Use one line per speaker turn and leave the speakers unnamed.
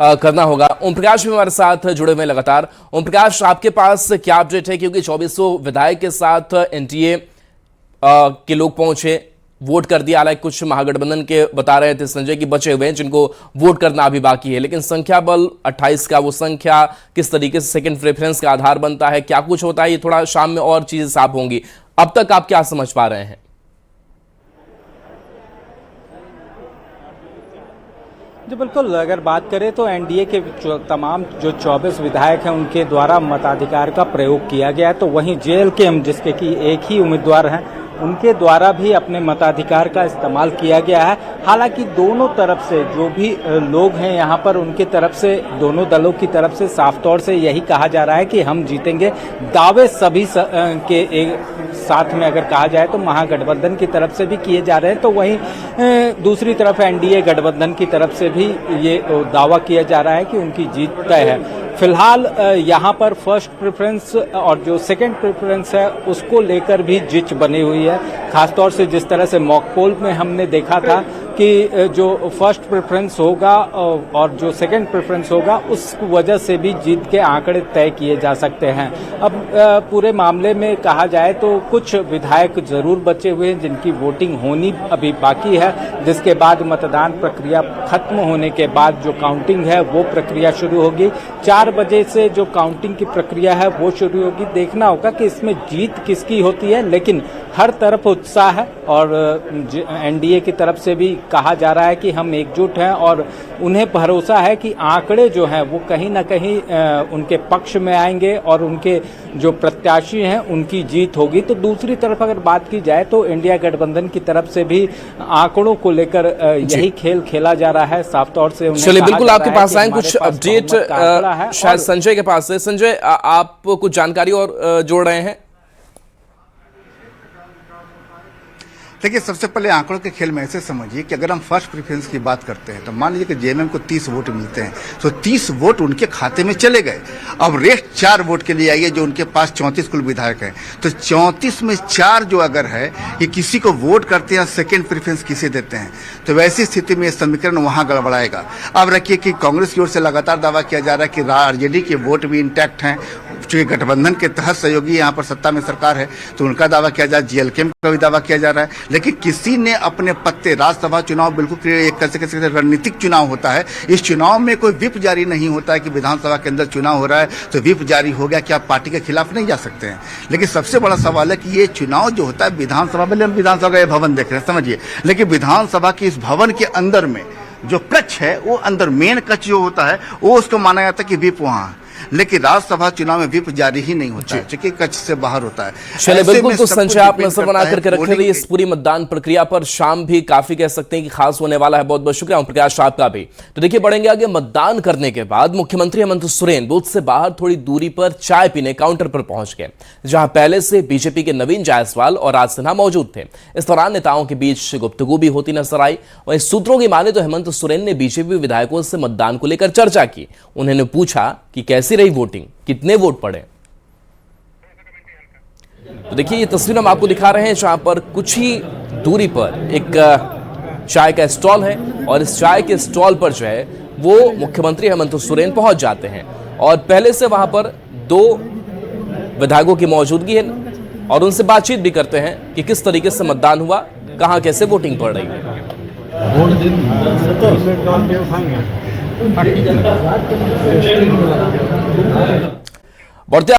करना होगा। ओम प्रकाश भी हमारे साथ जुड़े हुए लगातार। ओम प्रकाश, आपके पास क्या अपडेट है, क्योंकि 2400 विधायक के साथ एनडीए के लोग पहुंचे, वोट कर दिया। हालांकि कुछ महागठबंधन के बता रहे थे संजय की बचे हुए हैं जिनको वोट करना अभी बाकी है, लेकिन संख्या बल 28 का, वो संख्या किस तरीके से सेकंड प्रेफरेंस का आधार बनता है, क्या कुछ होता है, ये थोड़ा शाम में और चीजें साफ होंगी। अब तक आप क्या समझ पा रहे हैं?
जी बिल्कुल, अगर बात करें तो एनडीए के तमाम जो 24 विधायक हैं उनके द्वारा मताधिकार का प्रयोग किया गया है, तो वहीं जेएलके जिसके कि एक ही उम्मीदवार हैं उनके द्वारा भी अपने मताधिकार का इस्तेमाल किया गया है। हालांकि दोनों तरफ से जो भी लोग हैं यहाँ पर, उनकी तरफ से, दोनों दलों की तरफ से साफ तौर से यही कहा जा रहा है कि हम जीतेंगे। दावे सभी के एक साथ में अगर कहा जाए तो महागठबंधन की तरफ से भी किए जा रहे हैं, तो वहीं दूसरी तरफ एनडीए गठबंधन की तरफ से भी ये दावा किया जा रहा है कि उनकी जीत तय है। फिलहाल यहाँ पर फर्स्ट प्रेफरेंस और जो सेकंड प्रेफरेंस है उसको लेकर भी जिच बनी हुई है। खासतौर से जिस तरह से मॉक पोल में हमने देखा था कि जो फर्स्ट प्रेफरेंस होगा और जो सेकंड प्रेफरेंस होगा उस वजह से भी जीत के आंकड़े तय किए जा सकते हैं। अब पूरे मामले में कहा जाए तो कुछ विधायक जरूर बचे हुए हैं जिनकी वोटिंग होनी अभी बाकी है, जिसके बाद मतदान प्रक्रिया खत्म होने के बाद जो काउंटिंग है वो प्रक्रिया शुरू होगी। 4 बजे से जो काउंटिंग की प्रक्रिया है वो शुरू होगी। देखना होगा कि इसमें जीत किसकी होती है, लेकिन हर तरफ उत्साह है और एनडीए की तरफ से भी कहा जा रहा है कि हम एकजुट हैं और उन्हें भरोसा है कि आंकड़े जो हैं वो कहीं ना कहीं उनके पक्ष में आएंगे और उनके जो प्रत्याशी हैं उनकी जीत होगी। तो दूसरी तरफ अगर बात की जाए तो इंडिया गठबंधन की तरफ से भी आंकड़ों को लेकर यही खेल खेला जा रहा है। साफ तौर से
चलिए, बिल्कुल आपके पास आए कुछ अपडेट शायद संजय के पास है। संजय, आप कुछ जानकारी और जोड़ रहे हैं?
देखिए, सबसे पहले आंकड़ों के खेल में ऐसे समझिए कि अगर हम फर्स्ट प्रेफरेंस की बात करते हैं तो मान लीजिए कि जेएमएम को 30 वोट मिलते हैं, तो 30 वोट उनके खाते में चले गए। अब रेस्ट 4 वोट के लिए आइए जो उनके पास 34 कुल विधायक हैं, तो 34 में 4 जो अगर है ये किसी को वोट करते हैं, सेकेंड प्रेफरेंस किसे देते हैं, तो वैसी स्थिति में समीकरण वहां गड़बड़ाएगा। अब रखिए कि कांग्रेस की ओर से लगातार दावा किया जा रहा है कि आरजेडी के वोट भी इंटैक्ट हैं, चूंकि गठबंधन के तहत सहयोगी यहाँ पर सत्ता में सरकार है तो उनका दावा किया जा रहा है, जेएलके का भी दावा किया जा रहा है। लेकिन किसी ने अपने पत्ते, राज्यसभा चुनाव बिल्कुल एक कैसे रणनीतिक चुनाव होता है, इस चुनाव में कोई व्हिप जारी नहीं होता है कि विधानसभा के अंदर चुनाव हो रहा है तो व्हिप जारी हो गया कि आप पार्टी के खिलाफ नहीं जा सकते हैं। लेकिन सबसे बड़ा सवाल है कि ये चुनाव जो होता है विधानसभा में, हम विधानसभा का ये भवन देख रहे हैं समझिए, लेकिन विधानसभा के इस भवन के अंदर में जो कक्ष है वो अंदर मेन कक्ष जो होता है वो उसको माना जाता है कि व्हिप वहां है, लेकिन राज्यसभा चुनाव में व्हिप जारी ही नहीं होता है क्योंकि कक्ष से बाहर होता है।
चलिए, बिल्कुल, तो संजय आप नजर बना करके रखे रहिए इस पूरी मतदान प्रक्रिया पर। शाम भी काफी कह सकते हैं कि खास होने वाला है। बहुत बहुत शुक्रिया ओम प्रकाश आपका भी। तो देखिए, बढ़ेंगे आगे। मतदान करने के बाद मुख्यमंत्री हेमंत सोरेन बूथ से बाहर थोड़ी दूरी पर चाय पीने काउंटर पर पहुंच गए, जहां पहले से बीजेपी के नवीन जायसवाल और राज सिन्हा मौजूद थे। इस दौरान नेताओं के बीच गुफ्तगू भी होती नजर आई। वहीं सूत्रों की माने तो हेमंत सोरेन ने बीजेपी विधायकों से मतदान को लेकर चर्चा की। उन्होंने पूछा कि कैसी रही वोटिंग, कितने वोट पड़े। तो देखिए, ये तस्वीर हम आपको दिखा रहे हैं जहां पर कुछ ही दूरी पर एक चाय का स्टॉल है और इस चाय के स्टॉल पर जो है वो मुख्यमंत्री हेमंत सोरेन पहुंच जाते हैं और पहले से वहां पर 2 विधायकों की मौजूदगी है और उनसे बातचीत भी करते हैं कि किस तरीके से मतदान हुआ, कहां कैसे वोटिंग पड़ रही है। बढ़ते